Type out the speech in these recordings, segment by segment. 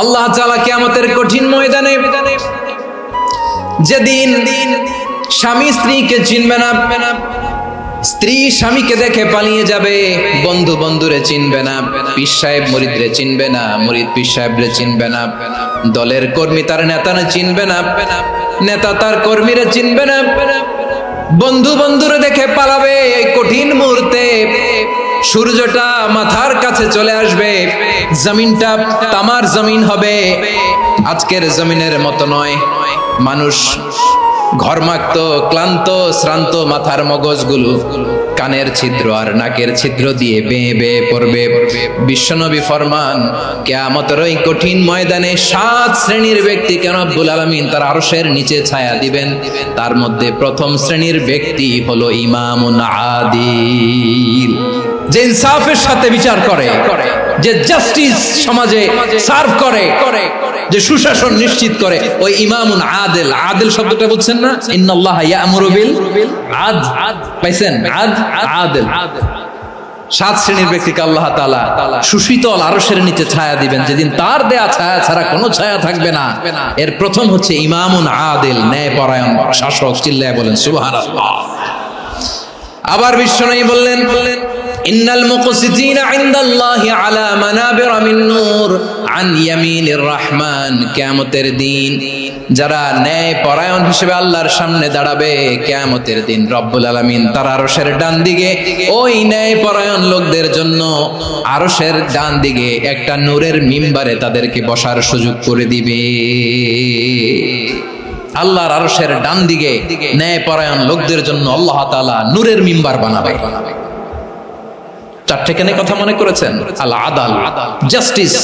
আল্লাহ তাআলা কিয়ামতের কঠিন ময়দানে যেদিন স্বামী স্ত্রীকে চিনবে না, স্ত্রী স্বামীকে দেখে পালিয়ে যাবে, বন্ধু বন্ধুরে চিনবে না, পীর সাহেব মুরিদরে চিনবে না, মুরিদ পীর সাহেবরে চিনবে না, দলের কর্মী তার নেতারে চিনবে না, নেতা তার কর্মীরে চিনবে না, বন্ধু বন্ধুরে দেখে পালাবে। এই কঠিন মুহূর্তে সূর্যটা মাথার কাছে চলে আসবে, জমিনটা তামার জমিন হবে, আজকের জমিনের মতো নয়। মানুষ ঘর্মাক্ত, ক্লান্ত, শ্রান্ত মাথার মগজগুলো কানের ছিদ্র আর নাকের ছিদ্র দিয়ে বেয়ে বেয়ে পড়বে। বিশ্বনবী ফরমান, কিয়ামতের ওই কঠিন ময়দানে 7 শ্রেণীর ব্যক্তিকে রব্বুল আলামিন তার আরশের নিচে ছায়া দিবেন। তার মধ্যে প্রথম শ্রেণীর ব্যক্তি হলো ইমামুন আদিল, যে ইনসাফের সাথে বিচার করে, যে জাস্টিস সমাজে সার্ভ করে, যে সুশাসন নিশ্চিত করে, ওই ইমামুন আদিল। আদিল শব্দটা বুঝছেন না? ইন্নাল্লাহা ইয়া'মুরু বিল আদল, পাইছেন? আদিল। 7 শ্রেণীর ব্যক্তিকে আল্লাহ তাআলা সুশীতল আরশের নিচে ছায়া দিবেন, যেদিন তার দেয়া ছায়া ছাড়া কোনো ছায়া থাকবে না। এর প্রথম হচ্ছে ইমামুন আদিল, ন্যায়পরায়ণ শাসক। চিল্লায় বলেন সুবহানাল্লাহ। আবার বিশ্বনবী বললেন, ইন্নাল মুকসিতিনা ইনদাল্লাহি আলা মানাবিরা মিন নূর আন ইয়ামিনির রহমান। কিয়ামতের দিন যারা ন্যায় পরায়ণ হিসেবে আল্লাহর সামনে দাঁড়াবে, কিয়ামতের দিন রব্বুল আলামিন তার আরশের ডান দিকে ওই ন্যায় পরায়ণ লোকদের জন্য আরশের ডান দিকে একটা নূরের মিম্বারে তাদেরকে বসার সুযোগ করে দিবে। আল্লাহর আরশের ডান দিকে ন্যায় পরায়ণ লোকদের জন্য আল্লাহ তাআলা নূরের মিম্বার বানাবে। 4টে কেন কথা মনে করেছেন? আল আদাল, জাস্টিস।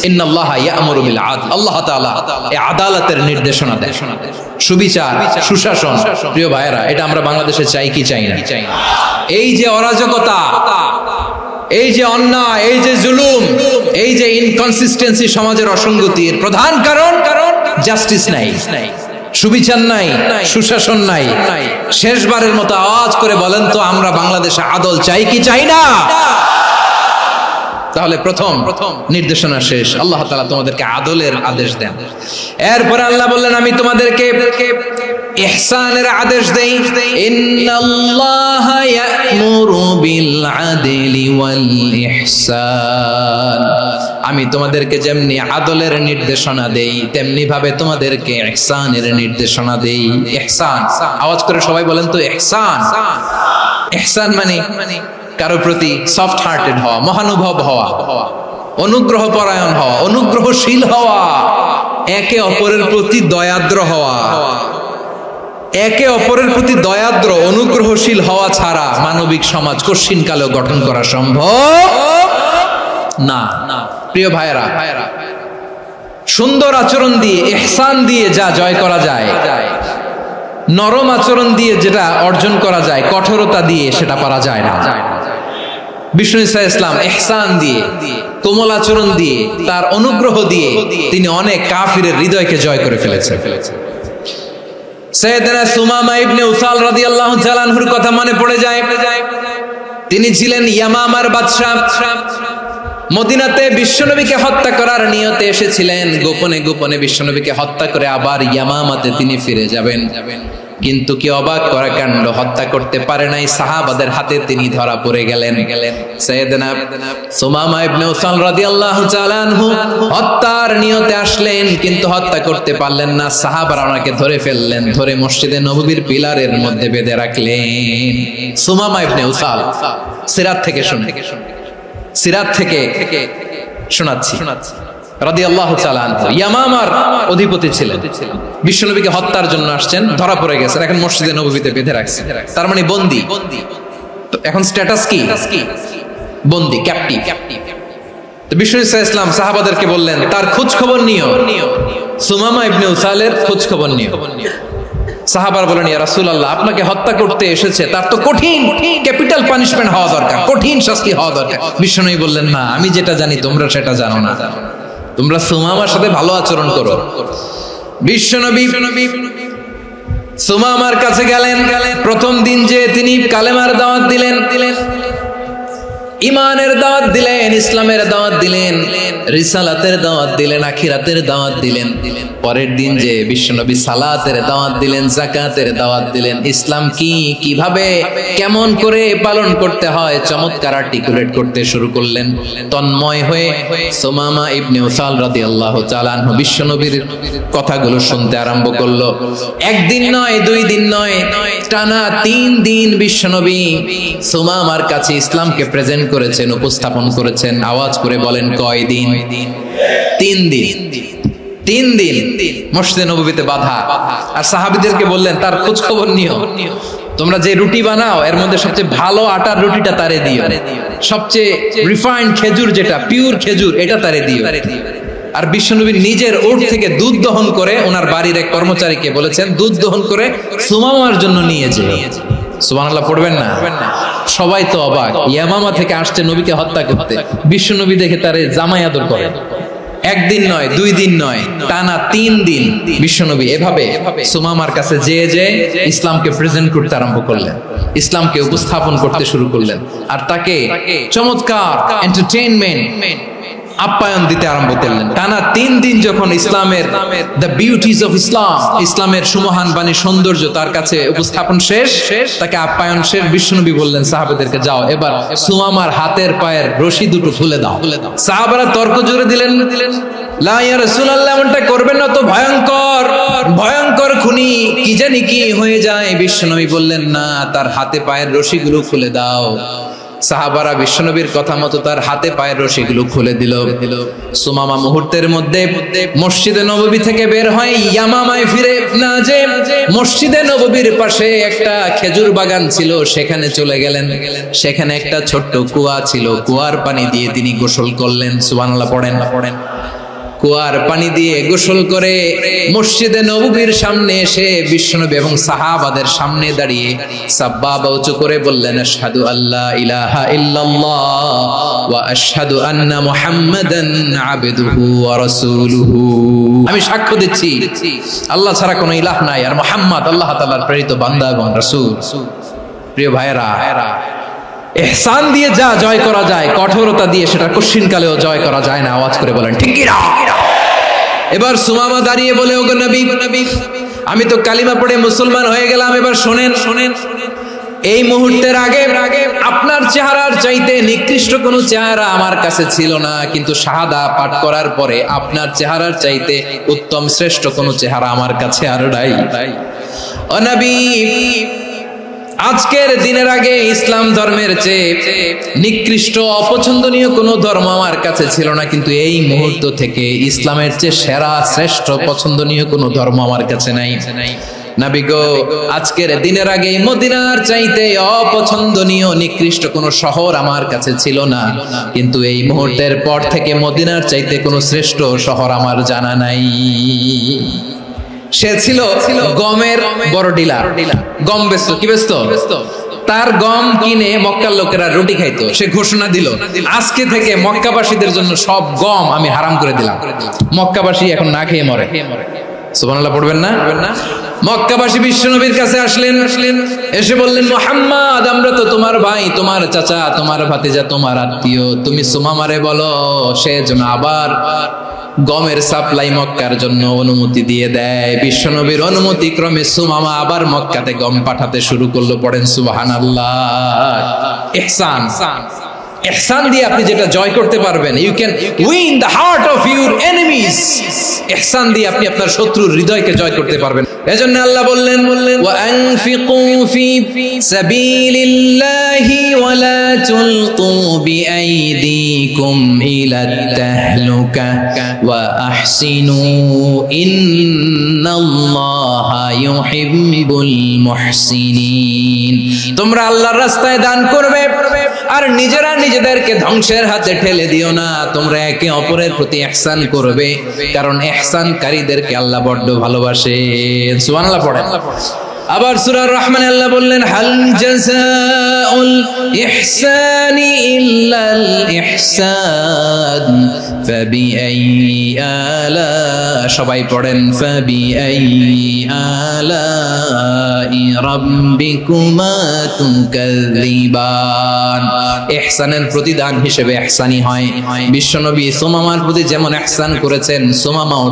ইন্নাল্লাহা ইয়া'মুরু বিল আদল। আল্লাহ তাআলা এই আদালতের নির্দেশনা দেন, সুবিচার, সুশাসন। প্রিয় ভাইরা, এটা আমরা বাংলাদেশে চাই কি চাই না? এই যে অরাজকতা, এই যে অন্যায়, এই যে জুলুম, এই যে ইনকনসিস্টেন্সি সমাজের অসঙ্গতির প্রধান কারণ জাস্টিস নাই, সুবিচার নাই, সুশাসন নাই। শেষবারের মতো আওয়াজ করে বলেন তো, আমরা বাংলাদেশে আদল চাই কি চাই না? তাহলে প্রথম নির্দেশনা শেষ। আল্লাহ তাআলা তোমাদেরকে আদলের আদেশ দেন। এরপরে আল্লাহ বললেন, আমি তোমাদেরকে ইহসানের আদেশ দেই। ইন্নাল্লাহা ইয়া'মুরু বিল আদলি ওয়াল ইহসান। আমি তোমাদেরকে যেমনি আদলের নির্দেশনা দেই, তেমনি ভাবে তোমাদেরকে ইহসানের নির্দেশনা দেই। ইহসান, আওয়াজ করে সবাই বলেন তো ইহসান। ইহসান মানে কারো প্রতি সফট হার্টেড হওয়া, মহানুভব হওয়া, অনুগ্রহ পরায়ণ হওয়া, অনুগ্রহশীল হওয়া, একে অপরের প্রতি দয়াদ্র হওয়া। একে অপরের প্রতি দয়াদ্র, অনুগ্রহশীল হওয়া ছাড়া মানবিক সমাজ কশিনকালেও গঠন করা সম্ভব না। প্রিয় ভাইরা, সুন্দর আচরণ দিয়ে, ইহসান দিয়ে যা জয় করা যায়, নরম আচরণ দিয়ে যেটা অর্জন করা যায়, কঠোরতা দিয়ে সেটা পারা যায় না। বিষ্ণু ঈসা ইসলাম ইহসান দিয়ে, কোমল আচরণ দিয়ে, তার অনুগ্রহ দিয়ে তিনি অনেক কাফিরের হৃদয়কে জয় করে ফেলেছেন। সাইয়েদনা সুমামা ইবনে উসাল রাদিয়াল্লাহু তাআলা আনহুর কথা মনে পড়ে যায়। তিনি ছিলেন ইয়ামামার বাদশা। মদিনাতে বিশ্বনবীকে হত্যা করার নিয়তে এসেছিলেন। গোপনে গোপনে বিশ্বনবীকে হত্যা করে আবার ইয়ামামাতে তিনি ফিরে যাবেন। কিন্তু কি অবাক করা কাণ্ড, হত্যা করতে পারে নাই, সাহাবাদের হাতে তিনি ধরা পড়ে গেলেন। সাইয়েদনা সুমামা ইবনে উসাল রাদিয়াল্লাহু তাআলা আনহু হত্যার নিয়তে আসলেন, কিন্তু হত্যা করতে পারলেন না। সাহাবারা ওনাকে ধরে ফেললেন, ধরে মসজিদে নববীর পিলারের মধ্যে বেঁধে রাখলেন। সুমামা ইবনে উসাল, সিরাত থেকে শুনুন, সিরাত থেকে শোনাচ্ছি। রাদিয়াল্লাহু তাআলা আনহু ইয়ামামার অধিপতি ছিলেন। বিশ্বনবীকে হত্যার জন্য আসছেন, ধরা পড়ে গেছেন, এখন মসজিদে নববীতে বেঁধে রাখছেন। তার মানে বন্দী। তো এখন স্ট্যাটাস কি? বন্দী, ক্যাপ্টিভ। তো বিষ্ণু ঈসা ইসলাম সাহাবাদেরকে বললেন, তার খোঁজ খবর নিও, সুমামা ইবনে উসালের খোঁজ খবর নিও। সাহাবার বলেন, ইয়া রাসূলুল্লাহ, আপনাকে হত্যা করতে এসেছে, তার তো কঠিন ক্যাপিটাল পানিশমেন্ট হওয়া দরকার, কঠিন শাস্তি হওয়া দরকার। বিশ্বনবী বললেন, না, আমি যেটা জানি তোমরা সেটা জানো না, তোমরা সুমামার সাথে ভালো আচরণ করো। বিশ্বনবী সুমামার কাছে গেলেন। প্রথম দিন যে তিনি কালেমার দাওয়াত দিলেন, ইমানের দাওয়াত দিলেন, ইসলামের দাওয়াত দিলেন, রিসালাতের দাওয়াত দিলেন, আখিরাতের দাওয়াত দিলেন। পরের দিন যে বিশ্বনবী সালাতের দাওয়াত দিলেন, যাকাতের দাওয়াত দিলেন। ইসলাম কি, কিভাবে, কেমন করে পালন করতে হয় চমৎকার আর্টিকুলেট করতে শুরু করলেন। তন্ময় হয়ে সুমামা ইবনে উসাল রাদিয়াল্লাহু তাআলা আনহু বিশ্বনবীর কথাগুলো শুনতে আরম্ভ করলো। একদিন নয়, 2 দিন নয়, টানা 3 দিন বিশ্বনবী সুমামার কাছে ইসলামকে প্রেজেন্ট করেছেন, উপস্থাপন করেছেন। আওয়াজ করে বলেন কয় দিন? 3 দিন। 3 দিন মসজিদে নববীতে বাধা। আর সাহাবীদেরকে বললেন তার খোঁজ খবর নিও, তোমরা যে রুটি বানাও এর মধ্যে সবচেয়ে ভালো আটার রুটিটা তারে দিও, সবচেয়ে রিফাইন্ড খেজুর যেটা পিওর খেজুর এটা তারে দিও। আর বিশ্বনবী নিজের ওট থেকে দুধ দহন করে ওনার বাড়ির এক কর্মচারীকে বলেছেন দুধ দহন করে সুমামার জন্য নিয়ে যেও। সুবহানাল্লাহ পড়বেন না? সবাই তো অবাক, ইয়ামামা থেকে আসছে নবীকে হত্যা করতে, বিশ্বনবী দেখে তারে জামাই আদর করে। একদিন নয়, 2 দিন নয়, টানা 3 দিন বিশ্বনবী এভাবে সুমামার কাছে যেয়ে ইসলামকে প্রেজেন্ট করতে আরম্ভ করলেন, ইসলামকে উপস্থাপন করতে শুরু করলেন। আর তাকে চমৎকার এন্টারটেইনমেন্ট, আপ্যায়ন দিতে আরম্ভ করলেন। টানা 3 দিন যখন ইসলামের দ্য বিউটিজ অফ ইসলাম, ইসলামের সুমহান বাণী সৌন্দর্য তার কাছে উপস্থাপন শেষ, তাকে আপ্যায়ন শেষ, বিশ্বনবী বললেন সাহাবাদেরকে যাও এবার সুমামার হাতের পায়ের রশি দুটো খুলে দাও। সাহাবারা তর্ক জুড়ে দিলেন, লা ইয়া রাসূলুল্লাহ, এমনটা করবেন না, তো ভয়ঙ্কর ভয়ঙ্কর খুনি, কি জানি কি হয়ে যায়। বিশ্বনবী বললেন না, তার হাতে পায়ের রশিগুলো খুলে দাও। সাহাবারা বিশ্বনবীর কথা মতো তার হাতে পায়ের রশিগুলো খুলে দিল। সুমামা মুহূর্তের মধ্যে মসজিদে নববী থেকে বের হয়, ইয়ামামায় ফিরে না যে মসজিদে নববীর পাশে একটা খেজুর বাগান ছিল সেখানে চলে গেলেন। সেখানে একটা ছোট্ট কুয়া ছিল, কুয়ার পানি দিয়ে তিনি গোসল করলেন। সুবহানাল্লাহ পড়েন। কুয়ার পানি দিয়ে গোসল করে মসজিদে নববীর সামনে এসে বিশ্বনবী এবং সাহাবাদের সামনে দাঁড়িয়ে সাব্বাবা উঁচু করে বললেন, আশহাদু আল্লা ইলাহা ইল্লাল্লাহ ওয়া আশহাদু আন্না মুহাম্মাদান আবদুহু ওয়া রাসূলুহু। আমি সাক্ষ্য দিচ্ছি আল্লাহ ছাড়া কোনো ইলাহ নাই, আর মুহাম্মদ আল্লাহ তাআলার প্রেরিত বান্দা এবং রাসূল। প্রিয় ভাইয়েরা, ইহসান দিয়ে যা জয় করা যায়, কঠোরতা দিয়ে সেটা কঠিনকালেও জয় করা যায় না। আওয়াজ করে বলেন ঠিক কি না? এবার সুমামা দাঁড়িয়ে বলে, ওগো নবী, আমি তো কালিমা পড়ে মুসলমান হয়ে গেলাম, এবার শোনেন, এই মুহূর্তের আগে আপনার চেহারার চাইতে নিকৃষ্ট কোনো চেহারা আমার কাছে ছিল না, কিন্তু শাহাদা পাঠ করার পরে আপনার চেহারার চাইতে উত্তম শ্রেষ্ঠ কোনো চেহারা আমার কাছে আর নাই। ও নবী, আজকের দিনের আগে ইসলাম ধর্মের চেয়ে নিকৃষ্ট অপছন্দনীয় কোনো ধর্ম আমার কাছে ছিল না, কিন্তু এই মুহূর্ত থেকে ইসলামের চেয়ে সেরা শ্রেষ্ঠ পছন্দনীয় কোনো ধর্ম আমার কাছে নাই। নবী গো, আজকের দিনের আগে মদিনার চাইতে অপছন্দনীয় নিকৃষ্ট কোনো শহর আমার কাছে ছিল না, কিন্তু এই মুহূর্তের পর থেকে মদিনার চাইতে কোনো শ্রেষ্ঠ শহর আমার জানা নাই। সে ছিল গমের বড় ডিলার, গম বেচতো। কি বেচতো? তার গম কিনে মক্কার লোকেরা রুটি খাইতো। সে ঘোষণা দিল, আজকে থেকে মক্কাবাসীদের জন্য সব গম আমি হারাম করে দিলাম, মক্কাবাসী এখন না খেয়ে মরে। সুবহানাল্লাহ পড়বেন না? মক্কাবাসী বিশ্বনবীর কাছে আসলেন, এসে বললেন, মুহাম্মদ, আমরা তো তোমার ভাই, তোমার চাচা, তোমার ভাতিজা, তোমার আত্মীয়, তুমি সুমামারে বলো সে যেন আবার গমের সাপ্লাই মক্কার জন্য অনুমতি দিয়ে দেয়। বিশ্বনবীর অনুমতি ক্রমে সুমামা আবার মক্কাতে গম পাঠাতে শুরু করলো। পড়েন সুবহানাল্লাহ। ইহসান, ইহসান দিয়ে আপনি যেটা জয় করতে পারবেন, you can win the heart of your enemies. ইহসান দিয়ে আপনি আপনার শত্রুর হৃদয়কে জয় করতে পারবেন। এজন্য আল্লাহ বললেন, ওয়া আনফিকু ফি সাবিলিল্লাহি ওয়া লা তুলকু বিআইদিকুম ইলাত তাহলুকা ওয়া আহসিনু ইন্নাল্লাহা ইউহিব্বুল মুহসিনিন। তোমরা আল্লাহর রাস্তায় দান করবে আর নিজেরা নিজেদেরকে ধ্বংসের হাতে ঠেলে দিও না। তোমরা একে অপরের প্রতি ইহসান করবে, কারণ ইহসানকারীদেরকে আল্লাহ বড্ড ভালোবাসে। সুবহানাল্লাহ পড়েন। আবার সূরা রহমানে আল্লাহ বললেন হাল জাযাউল ইহসানি ইল্লাল ইহসান ফাবিআইয়ি আলা সবাই পড়েন ফাবিআইয়ি আলাই রাব্বিকুমা তুকাযিবান। ইহসানের প্রতিদান হিসেবে ইহসানি হয়। বিশ্বনবী সুমামার প্রতি যেমন ইহসান করেছেন, সুমামাও